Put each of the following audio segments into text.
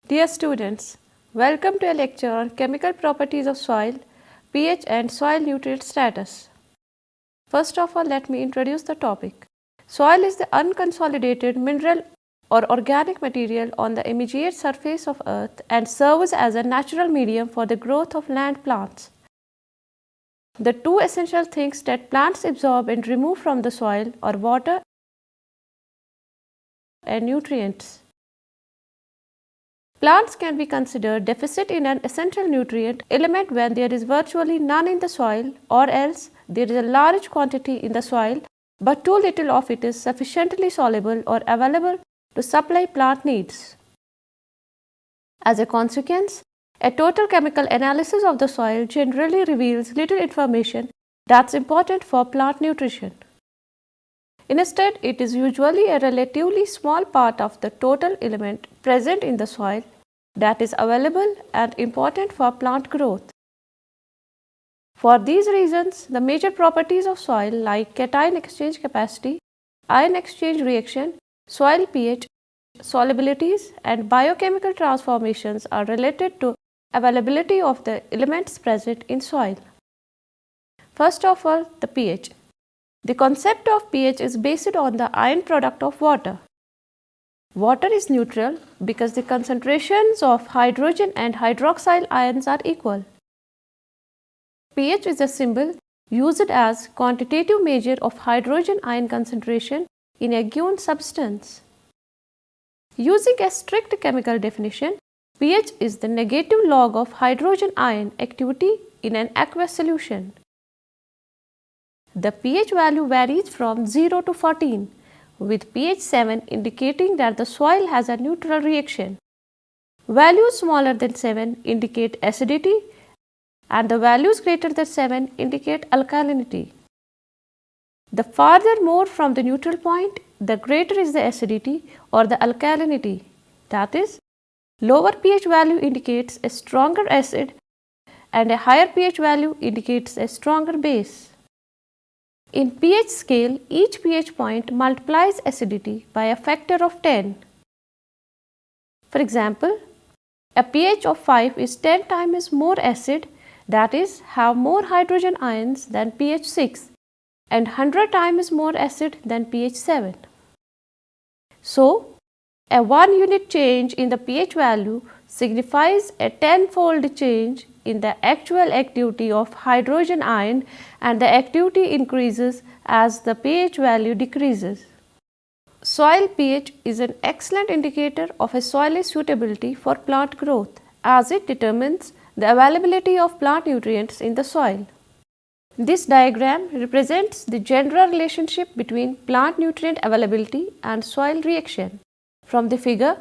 Dear students, welcome to a lecture on chemical properties of soil, pH and soil nutrient status. First of all, let me introduce the topic. Soil is the unconsolidated mineral or organic material on the immediate surface of earth and serves as a natural medium for the growth of land plants. The two essential things that plants absorb and remove from the soil are water and nutrients. Plants can be considered deficit in an essential nutrient element when there is virtually none in the soil, or else there is a large quantity in the soil but too little of it is sufficiently soluble or available to supply plant needs. As a consequence, a total chemical analysis of the soil generally reveals little information that's important for plant nutrition. Instead, it is usually a relatively small part of the total element present in the soil that is available and important for plant growth. For these reasons, the major properties of soil like cation exchange capacity, ion exchange reaction, soil pH, solubilities and biochemical transformations are related to availability of the elements present in soil. First of all, the pH. The concept of pH is based on the ion product of water. Water is neutral because the concentrations of hydrogen and hydroxyl ions are equal. pH is a symbol used as quantitative measure of hydrogen ion concentration in a given substance. Using a strict chemical definition, pH is the negative log of hydrogen ion activity in an aqueous solution. The pH value varies from 0 to 14, with pH 7 indicating that the soil has a neutral reaction. Values smaller than 7 indicate acidity and the values greater than 7 indicate alkalinity. The farther more from the neutral point, the greater is the acidity or the alkalinity. That is, lower pH value indicates a stronger acid and a higher pH value indicates a stronger base. In pH scale, each pH point multiplies acidity by a factor of 10. For example, a pH of 5 is 10 times more acid, that is, have more hydrogen ions than pH 6 and 100 times more acid than pH 7. So, a 1 unit change in the pH value signifies a 10-fold change in the actual activity of hydrogen ion, and the activity increases as the pH value decreases. Soil pH is an excellent indicator of a soil's suitability for plant growth, as it determines the availability of plant nutrients in the soil. This diagram represents the general relationship between plant nutrient availability and soil reaction. From the figure,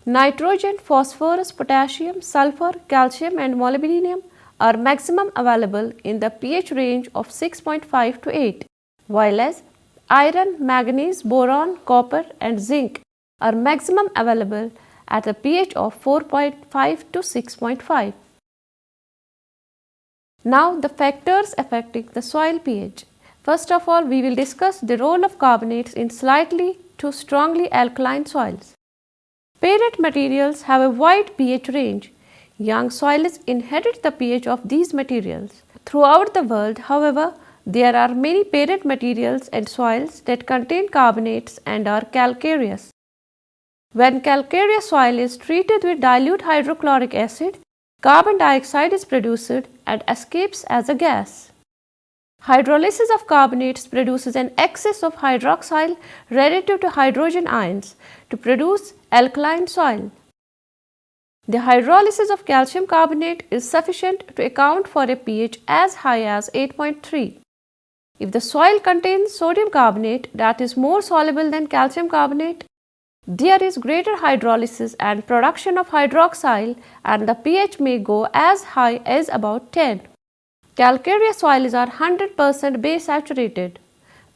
nitrogen, phosphorus, potassium, sulfur, calcium and molybdenum are maximum available in the pH range of 6.5 to 8, while as iron, manganese, boron, copper and zinc are maximum available at a pH of 4.5 to 6.5. Now the factors affecting the soil pH. First of all, we will discuss the role of carbonates in slightly to strongly alkaline soils. Pyrite materials have a wide pH range. Young soils inherit the pH of these materials. Throughout the world, however, there are many pyrite materials and soils that contain carbonates and are calcareous. When calcareous soil is treated with dilute hydrochloric acid, carbon dioxide is produced and escapes as a gas. Hydrolysis of carbonates produces an excess of hydroxyl relative to hydrogen ions to produce alkaline soil. The hydrolysis of calcium carbonate is sufficient to account for a pH as high as 8.3. If the soil contains sodium carbonate that is more soluble than calcium carbonate, there is greater hydrolysis and production of hydroxyl and the pH may go as high as about 10. Calcareous soils are 100% base saturated.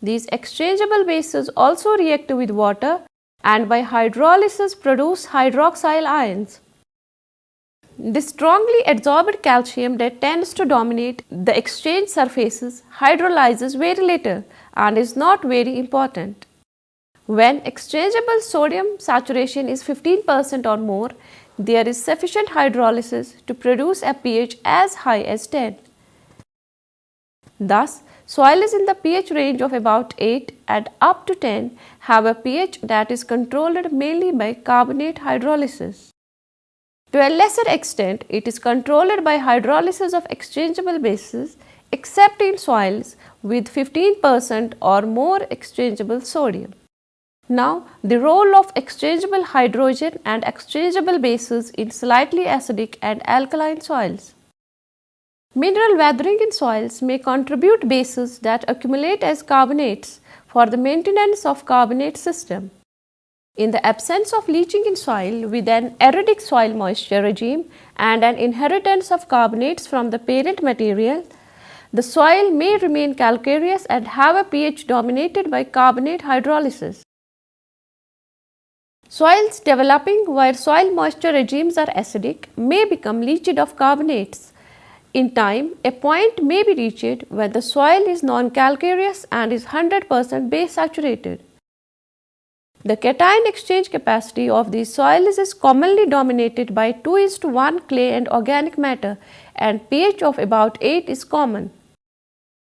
These exchangeable bases also react with water and by hydrolysis produce hydroxyl ions. The strongly adsorbed calcium that tends to dominate the exchange surfaces hydrolyzes very little and is not very important. When exchangeable sodium saturation is 15% or more, there is sufficient hydrolysis to produce a pH as high as 10. Thus, soils in the pH range of about 8 and up to 10 have a pH that is controlled mainly by carbonate hydrolysis. To a lesser extent, it is controlled by hydrolysis of exchangeable bases, except in soils with 15% or more exchangeable sodium. Now, the role of exchangeable hydrogen and exchangeable bases in slightly acidic and alkaline soils. Mineral weathering in soils may contribute bases that accumulate as carbonates for the maintenance of carbonate system. In the absence of leaching in soil with an acidic soil moisture regime and an inheritance of carbonates from the parent material, the soil may remain calcareous and have a pH dominated by carbonate hydrolysis. Soils developing where soil moisture regimes are acidic may become leached of carbonates. In time, a point may be reached when the soil is non-calcareous and is 100% base saturated. The cation exchange capacity of these soils is commonly dominated by 2:1 clay and organic matter, and pH of about 8 is common.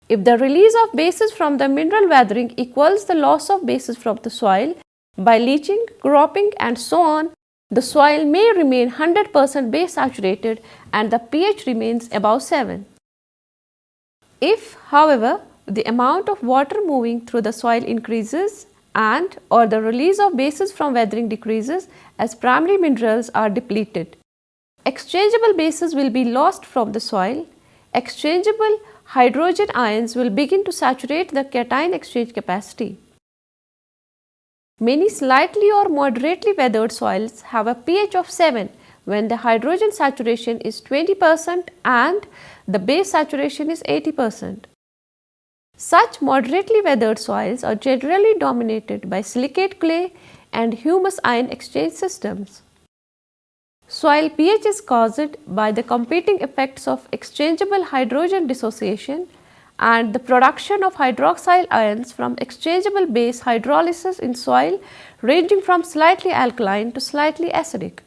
If the release of bases from the mineral weathering equals the loss of bases from the soil by leaching, cropping and so on, the soil may remain 100% base saturated and the pH remains above 7. If, however, the amount of water moving through the soil increases and or the release of bases from weathering decreases as primary minerals are depleted, exchangeable bases will be lost from the soil. Exchangeable hydrogen ions will begin to saturate the cation exchange capacity. Many slightly or moderately weathered soils have a pH of 7 when the hydrogen saturation is 20% and the base saturation is 80%. Such moderately weathered soils are generally dominated by silicate clay and humus ion exchange systems. Soil pH is caused by the competing effects of exchangeable hydrogen dissociation and the production of hydroxyl ions from exchangeable base hydrolysis in soil ranging from slightly alkaline to slightly acidic.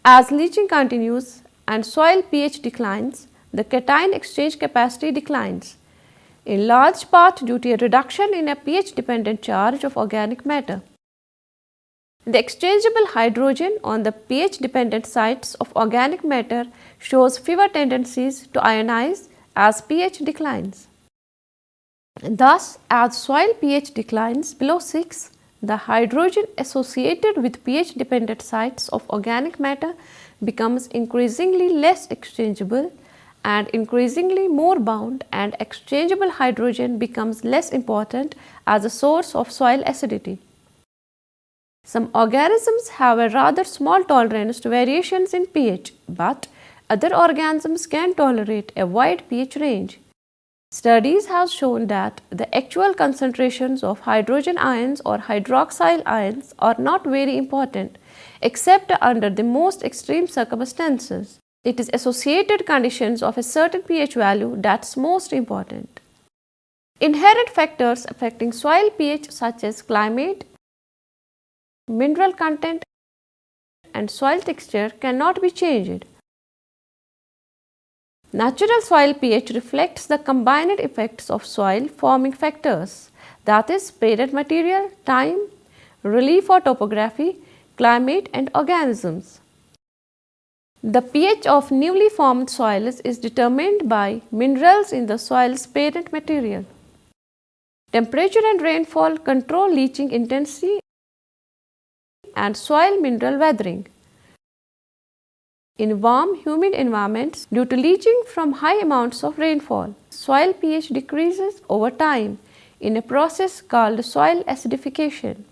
As leaching continues and soil pH declines, the cation exchange capacity declines, in large part due to a reduction in a pH dependent charge of organic matter. The exchangeable hydrogen on the pH dependent sites of organic matter shows fewer tendencies to ionize as pH declines. Thus, as soil pH declines below 6, the hydrogen associated with pH dependent sites of organic matter becomes increasingly less exchangeable and increasingly more bound, and exchangeable hydrogen becomes less important as a source of soil acidity. Some organisms have a rather small tolerance to variations in pH, but other organisms can tolerate a wide pH range. Studies have shown that the actual concentrations of hydrogen ions or hydroxyl ions are not very important except under the most extreme circumstances. It is associated conditions of a certain pH value that's most important. Inherent factors affecting soil pH such as climate, mineral content and soil texture cannot be changed. Natural soil pH reflects the combined effects of soil forming factors, that is parent material, time, relief or topography, climate and organisms. The pH of newly formed soils is determined by minerals in the soil's parent material. Temperature and rainfall control leaching intensity and soil mineral weathering. In warm, humid environments, due to leaching from high amounts of rainfall, soil pH decreases over time in a process called soil acidification.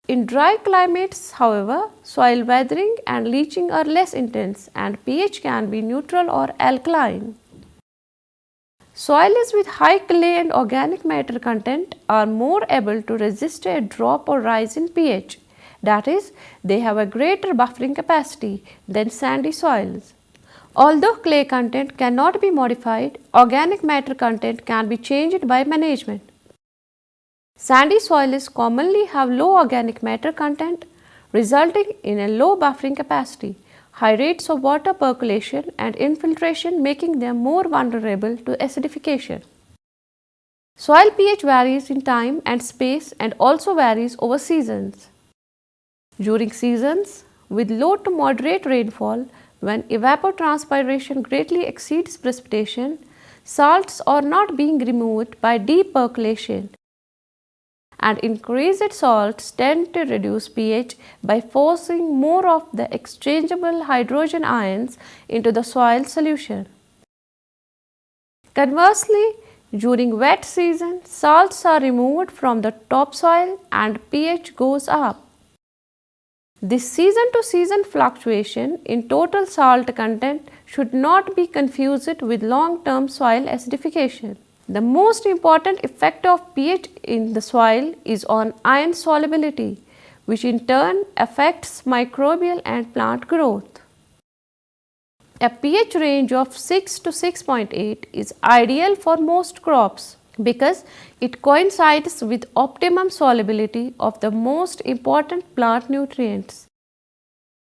In dry climates, however, soil weathering and leaching are less intense and pH can be neutral or alkaline. Soils with high clay and organic matter content are more able to resist a drop or rise in pH. That is, they have a greater buffering capacity than sandy soils. Although clay content cannot be modified, organic matter content can be changed by management. Sandy soils commonly have low organic matter content, resulting in a low buffering capacity, high rates of water percolation and infiltration, making them more vulnerable to acidification. Soil pH varies in time and space and also varies over seasons. During seasons with low to moderate rainfall, when evapotranspiration greatly exceeds precipitation, salts are not being removed by deep percolation, and increased salts tend to reduce pH by forcing more of the exchangeable hydrogen ions into the soil solution. Conversely, during wet season, salts are removed from the topsoil and pH goes up. This season to season fluctuation in total salt content should not be confused with long-term soil acidification. The most important effect of pH in the soil is on ion solubility, which in turn affects microbial and plant growth. A pH range of 6 to 6.8 is ideal for most crops because it coincides with optimum solubility of the most important plant nutrients.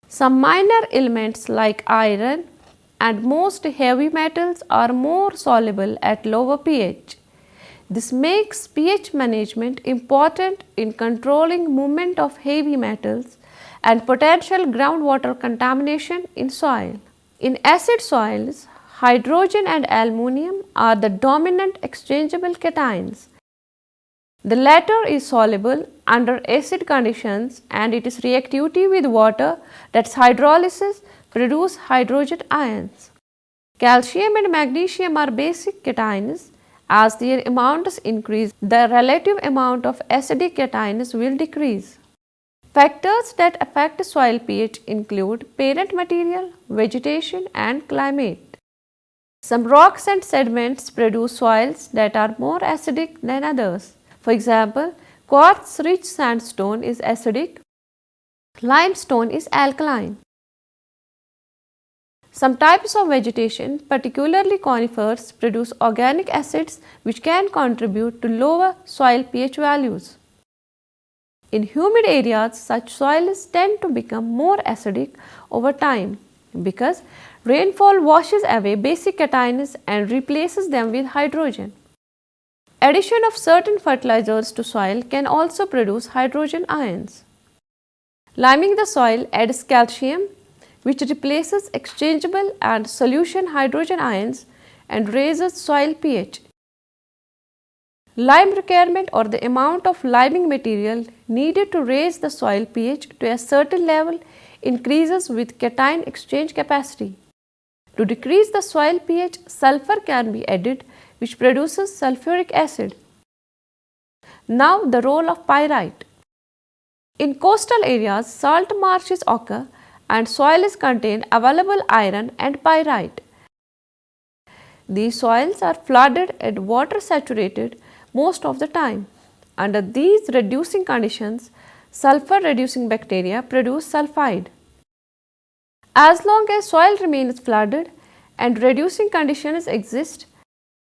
Some minor elements like iron and most heavy metals are more soluble at lower pH. This makes pH management important in controlling movement of heavy metals and potential groundwater contamination in soil. In acid soils, hydrogen and aluminum are the dominant exchangeable cations. The latter is soluble under acid conditions and its reactivity with water, that is hydrolysis, produce hydrogen ions. Calcium and magnesium are basic cations. As their amounts increase, the relative amount of acidic cations will decrease. Factors that affect soil pH include parent material, vegetation and climate. Some rocks and sediments produce soils that are more acidic than others. For example, quartz-rich sandstone is acidic, limestone is alkaline. Some types of vegetation, particularly conifers, produce organic acids which can contribute to lower soil pH values. In humid areas, such soils tend to become more acidic over time because rainfall washes away basic cations and replaces them with hydrogen. Addition of certain fertilizers to soil can also produce hydrogen ions. Liming the soil adds calcium, which replaces exchangeable and solution hydrogen ions and raises soil pH. Lime requirement or the amount of liming material needed to raise the soil pH to a certain level increases with cation exchange capacity. To decrease the soil pH, sulfur can be added, which produces sulfuric acid. Now the role of pyrite. In coastal areas, salt marshes occur and soils contain available iron and pyrite. These soils are flooded and water saturated most of the time. Under these reducing conditions, sulfur reducing bacteria produce sulfide. As long as soil remains flooded and reducing conditions exist,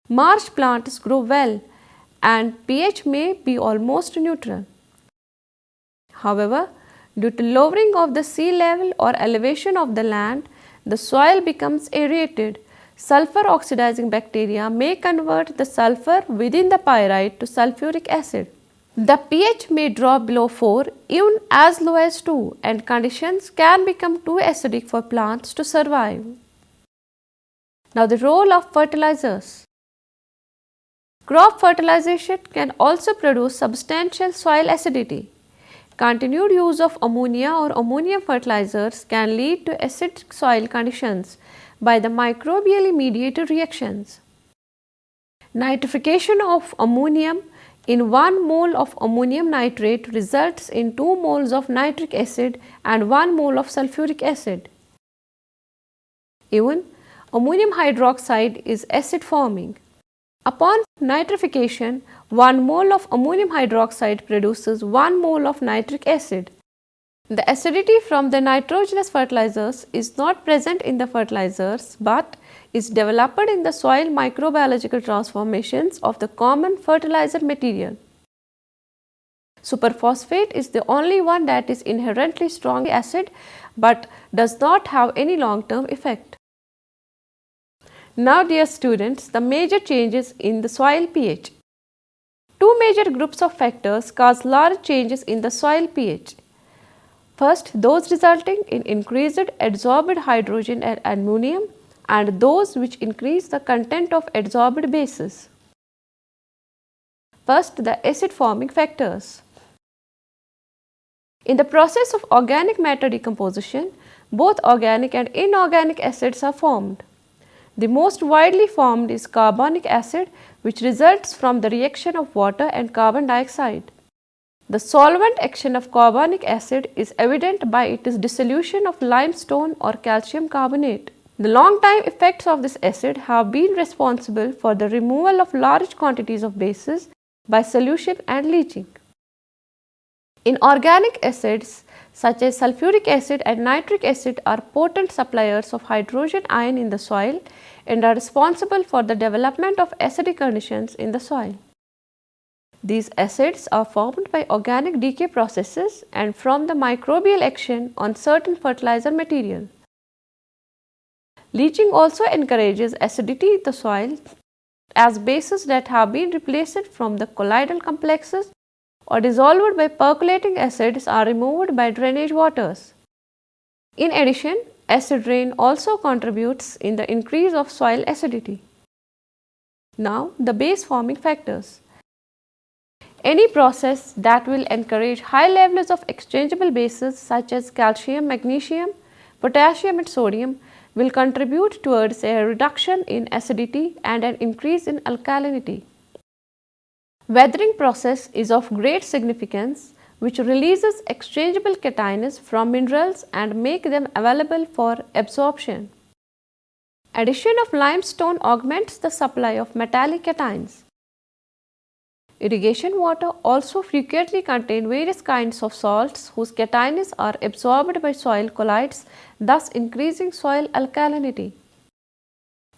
marsh plants grow well and pH may be almost neutral. However, due to lowering of the sea level or elevation of the land, the soil becomes aerated. Sulfur oxidizing bacteria may convert the sulfur within the pyrite to sulfuric acid. The pH may drop below 4, even as low as 2, and conditions can become too acidic for plants to survive. Now the role of fertilizers. Crop fertilization can also produce substantial soil acidity. Continued use of ammonia or ammonium fertilizers can lead to acidic soil conditions by the microbially mediated reactions. Nitrification of ammonium in 1 mole of ammonium nitrate results in 2 moles of nitric acid and 1 mole of sulfuric acid. Even ammonium hydroxide is acid forming. Upon nitrification, 1 mole of ammonium hydroxide produces 1 mole of nitric acid. The acidity from the nitrogenous fertilizers is not present in the fertilizers but is developed in the soil microbiological transformations of the common fertilizer material. Superphosphate is the only one that is inherently strong acid but does not have any long-term effect. Now dear students, the major changes in the soil pH. Two major groups of factors cause large changes in the soil pH. First, those resulting in increased adsorbed hydrogen and ammonium, and those which increase the content of adsorbed bases. First, the acid forming factors. In the process of organic matter decomposition, both organic and inorganic acids are formed. The most widely formed is carbonic acid, which results from the reaction of water and carbon dioxide. The solvent action of carbonic acid is evident by its dissolution of limestone or calcium carbonate. The long-time effects of this acid have been responsible for the removal of large quantities of bases by solution and leaching. Inorganic acids such as sulfuric acid and nitric acid are potent suppliers of hydrogen ion in the soil and are responsible for the development of acidic conditions in the soil. These acids are formed by organic decay processes and from the microbial action on certain fertilizer material. Leaching also encourages acidity in the soil as bases that have been replaced from the colloidal complexes or dissolved by percolating acids are removed by drainage waters. In addition, acid rain also contributes in the increase of soil acidity. Now, the base forming factors. Any process that will encourage high levels of exchangeable bases such as calcium, magnesium, potassium and sodium will contribute towards a reduction in acidity and an increase in alkalinity. Weathering process is of great significance, which releases exchangeable cations from minerals and make them available for absorption. Addition of limestone augments the supply of metallic cations. Irrigation water also frequently contain various kinds of salts whose cations are absorbed by soil colloids, thus increasing soil alkalinity.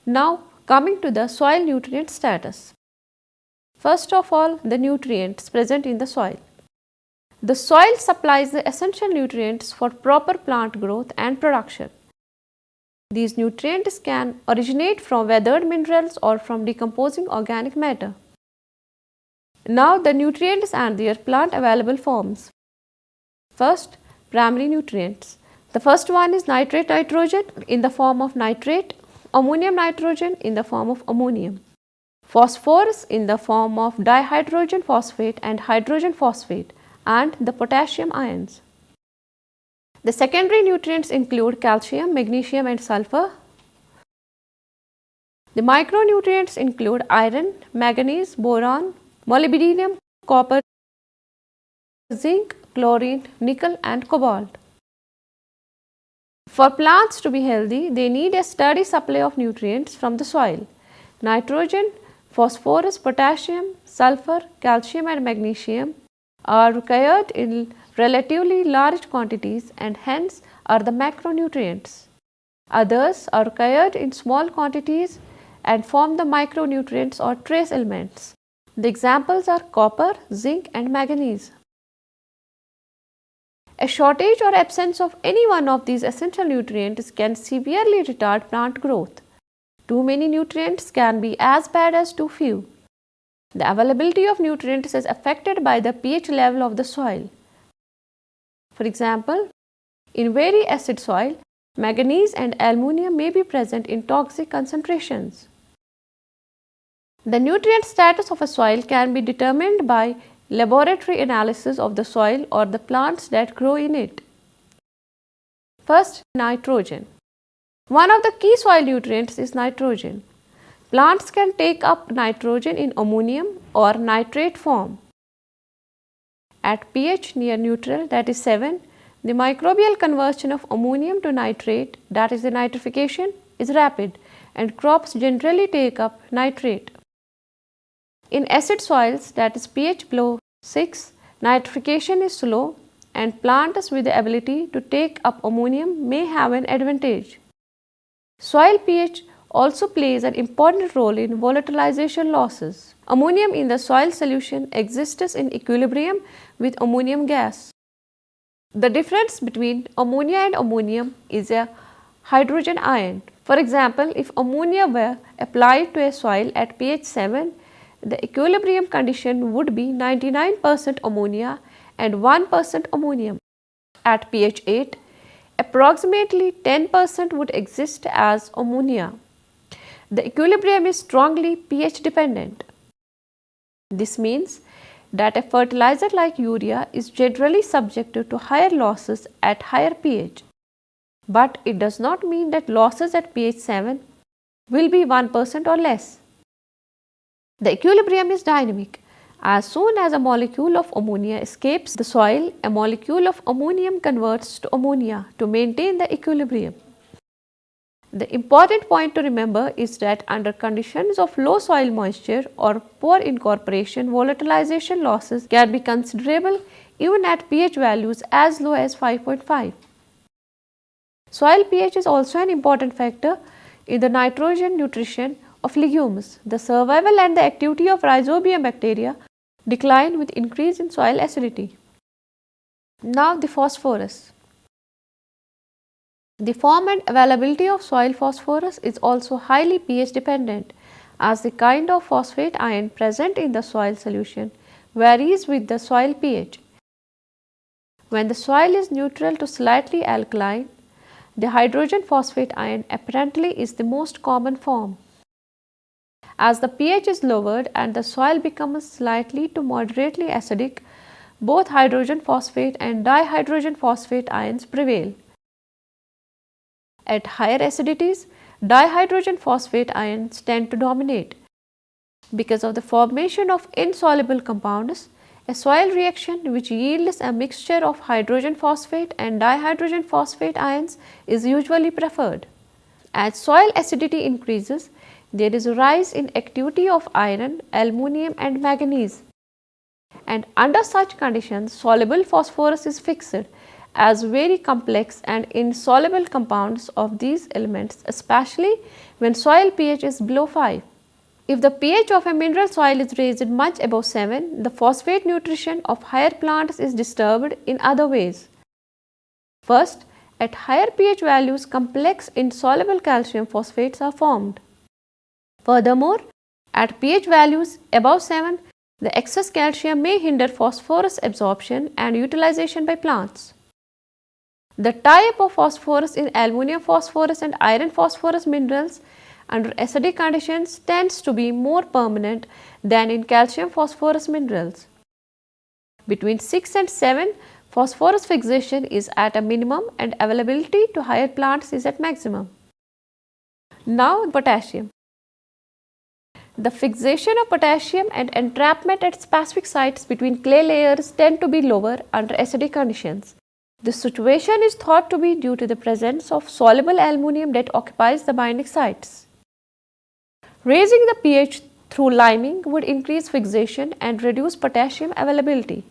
Now coming to the soil nutrient status. First of all, the nutrients present in the soil. The soil supplies the essential nutrients for proper plant growth and production. These nutrients can originate from weathered minerals or from decomposing organic matter. Now the nutrients and their plant available forms. First, Bramley nutrients. The first one is nitrate nitrogen in the form of nitrate, ammonium nitrogen in the form of ammonium, phosphorus in the form of dihydrogen phosphate and hydrogen phosphate, and the potassium ions. The secondary nutrients include calcium, magnesium and sulfur. The micronutrients include iron, manganese, boron, molybdenum, copper, zinc, chlorine, nickel and cobalt. For plants to be healthy, they need a steady supply of nutrients from the soil. Nitrogen, phosphorus, potassium, sulfur, calcium and magnesium are required in relatively large quantities and hence are the macronutrients. Others are required in small quantities and form the micronutrients or trace elements. The examples are copper, zinc and manganese. A shortage or absence of any one of these essential nutrients can severely retard plant growth. Too many nutrients can be as bad as too few. The availability of nutrients is affected by the pH level of the soil. For example, in very acid soil, manganese and aluminum may be present in toxic concentrations. The nutrient status of a soil can be determined by laboratory analysis of the soil or the plants that grow in it. First, nitrogen. One of the key soil nutrients is nitrogen. Plants can take up nitrogen in ammonium or nitrate form. At pH near neutral, that is 7, the microbial conversion of ammonium to nitrate, that is the nitrification, is rapid and crops generally take up nitrate. In acid soils, that is pH below 6, nitrification is slow and plants with the ability to take up ammonium may have an advantage. Soil pH also plays an important role in volatilization losses. Ammonium in the soil solution exists in equilibrium with ammonium gas. The difference between ammonia and ammonium is a hydrogen ion. For example, if ammonia were applied to a soil at pH 7, the equilibrium condition would be 99% ammonia and 1% ammonium. At pH 8, approximately 10% would exist as ammonia. The equilibrium is strongly pH dependent. This means that a fertilizer like urea is generally subjected to higher losses at higher pH. But it does not mean that losses at pH 7 will be 1% or less. The equilibrium is dynamic. As soon as a molecule of ammonia escapes the soil, a molecule of ammonium converts to ammonia to maintain the equilibrium. The important point to remember is that under conditions of low soil moisture or poor incorporation, volatilization losses can be considerable even at pH values as low as 5.5. Soil pH is also an important factor in the nitrogen nutrition of legumes. The survival and the activity of rhizobium bacteria decline with increase in soil acidity. Now the phosphorus. The form and availability of soil phosphorus is also highly pH dependent, as the kind of phosphate ion present in the soil solution varies with the soil pH. When the soil is neutral to slightly alkaline, the hydrogen phosphate ion apparently is the most common form. As the pH is lowered and the soil becomes slightly to moderately acidic, both hydrogen phosphate and dihydrogen phosphate ions prevail. At higher acidities, dihydrogen phosphate ions tend to dominate. Because of the formation of insoluble compounds, a soil reaction which yields a mixture of hydrogen phosphate and dihydrogen phosphate ions is usually preferred. As soil acidity increases, there is a rise in activity of iron, aluminium and manganese. And under such conditions, soluble phosphorus is fixed as very complex and insoluble compounds of these elements, especially when soil pH is below 5. If the pH of a mineral soil is raised much above 7, the phosphate nutrition of higher plants is disturbed in other ways. First, at higher pH values, complex insoluble calcium phosphates are formed. Furthermore, at pH values above 7, the excess calcium may hinder phosphorus absorption and utilization by plants. The type of phosphorus in aluminium phosphorus and iron phosphorus minerals under acidic conditions tends to be more permanent than in calcium phosphorus minerals. Between 6 and 7, phosphorus fixation is at a minimum and availability to higher plants is at maximum. Now potassium. The fixation of potassium and entrapment at specific sites between clay layers tend to be lower under acidic conditions. This situation is thought to be due to the presence of soluble aluminium that occupies the binding sites. Raising the pH through liming would increase fixation and reduce potassium availability.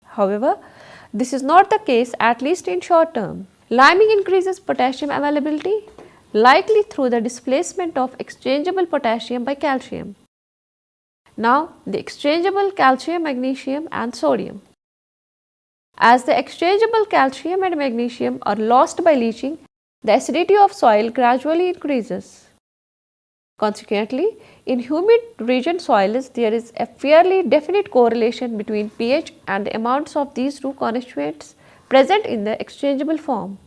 However, this is not the case, at least in short term. Liming increases potassium availability, likely through the displacement of exchangeable potassium by calcium. Now, the exchangeable calcium, magnesium and sodium. As the exchangeable calcium and magnesium are lost by leaching, the acidity of soil gradually increases. Consequently, in humid region soils, there is a fairly definite correlation between pH and the amounts of these two constituents present in the exchangeable form.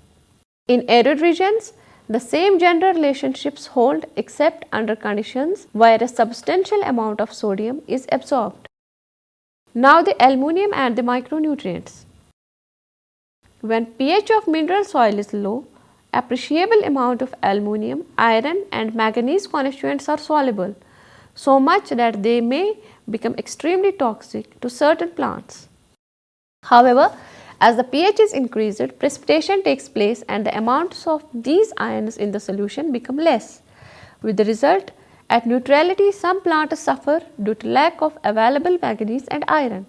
In arid regions, the same general relationships hold except under conditions where a substantial amount of sodium is absorbed. Now the aluminium and the micronutrients. When pH of mineral soil is low, appreciable amount of aluminium, iron and manganese constituents are soluble, so much that they may become extremely toxic to certain plants. However, as the pH is increased, precipitation takes place and the amounts of these ions in the solution become less, with the result at neutrality some plants suffer due to lack of available manganese and iron.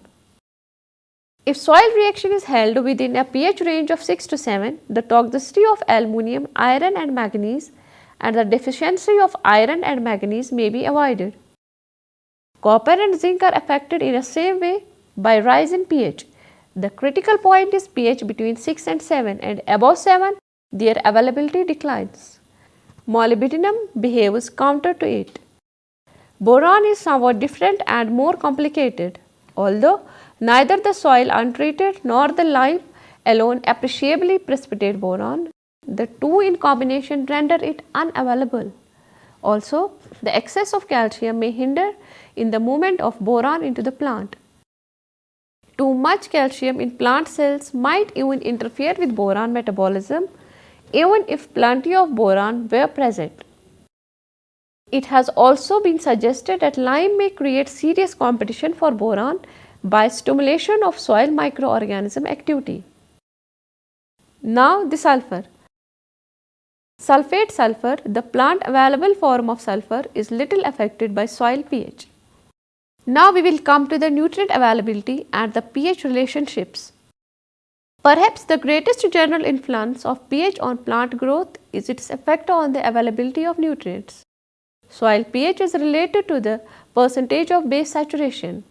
If soil reaction is held within a pH range of 6 to 7, the toxicity of aluminium, iron and manganese and the deficiency of iron and manganese may be avoided. Copper and zinc are affected in the same way by rise in pH. The critical point is pH between 6 and 7, and above 7 their availability declines. Molybdenum behaves counter to it. Boron is somewhat different and more complicated, although neither the soil untreated nor the lime alone appreciably precipitate boron. The two in combination render it unavailable. Also, the excess of calcium may hinder in the movement of boron into the plant. Too much calcium in plant cells might even interfere with boron metabolism, even if plenty of boron were present. It has also been suggested that lime may create serious competition for boron by stimulation of soil microorganism activity. Now the sulfur. Sulfate sulfur, the plant available form of sulfur, is little affected by soil pH. Now we will come to the nutrient availability and the pH relationships. Perhaps the greatest general influence of pH on plant growth is its effect on the availability of nutrients. Soil pH is related to the percentage of base saturation.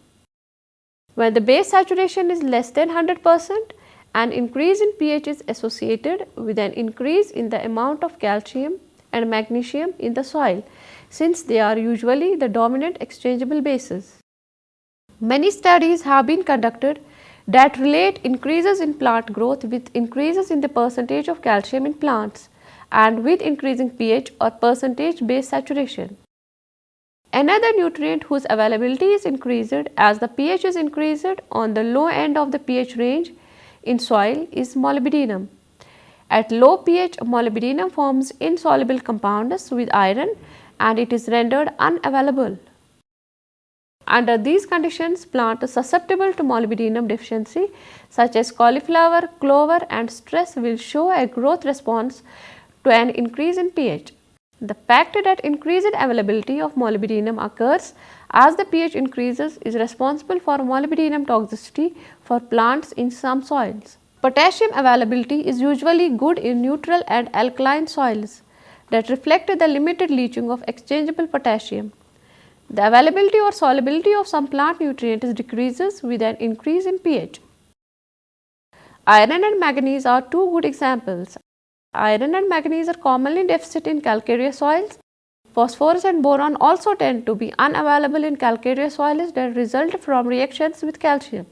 When the base saturation is less than 100%, an increase in pH is associated with an increase in the amount of calcium and magnesium in the soil, since they are usually the dominant exchangeable bases. Many studies have been conducted that relate increases in plant growth with increases in the percentage of calcium in plants and with increasing pH or percentage base saturation. Another nutrient whose availability is increased as the pH is increased on the low end of the pH range in soil is molybdenum. At low pH, molybdenum forms insoluble compounds with iron and it is rendered unavailable. Under these conditions, plants susceptible to molybdenum deficiency such as cauliflower, clover and stress will show a growth response to an increase in pH. The fact that increased availability of molybdenum occurs as the pH increases is responsible for molybdenum toxicity for plants in some soils. Potassium availability is usually good in neutral and alkaline soils that reflect the limited leaching of exchangeable potassium. The availability or solubility of some plant nutrients decreases with an increase in pH. Iron and manganese are two good examples. Iron and manganese are commonly deficient in calcareous soils. Phosphorus and boron also tend to be unavailable in calcareous soils that result from reactions with calcium.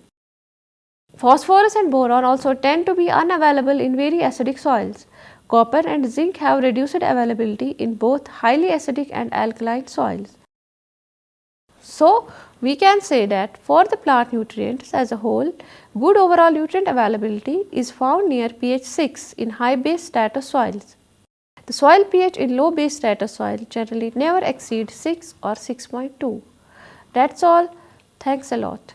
Phosphorus and boron also tend to be unavailable in very acidic soils. Copper and zinc have reduced availability in both highly acidic and alkaline soils. So, we can say that for the plant nutrients as a whole, good overall nutrient availability is found near pH 6 in high base status soils. The soil pH in low base status soil generally never exceeds 6 or 6.2. That's all. Thanks a lot.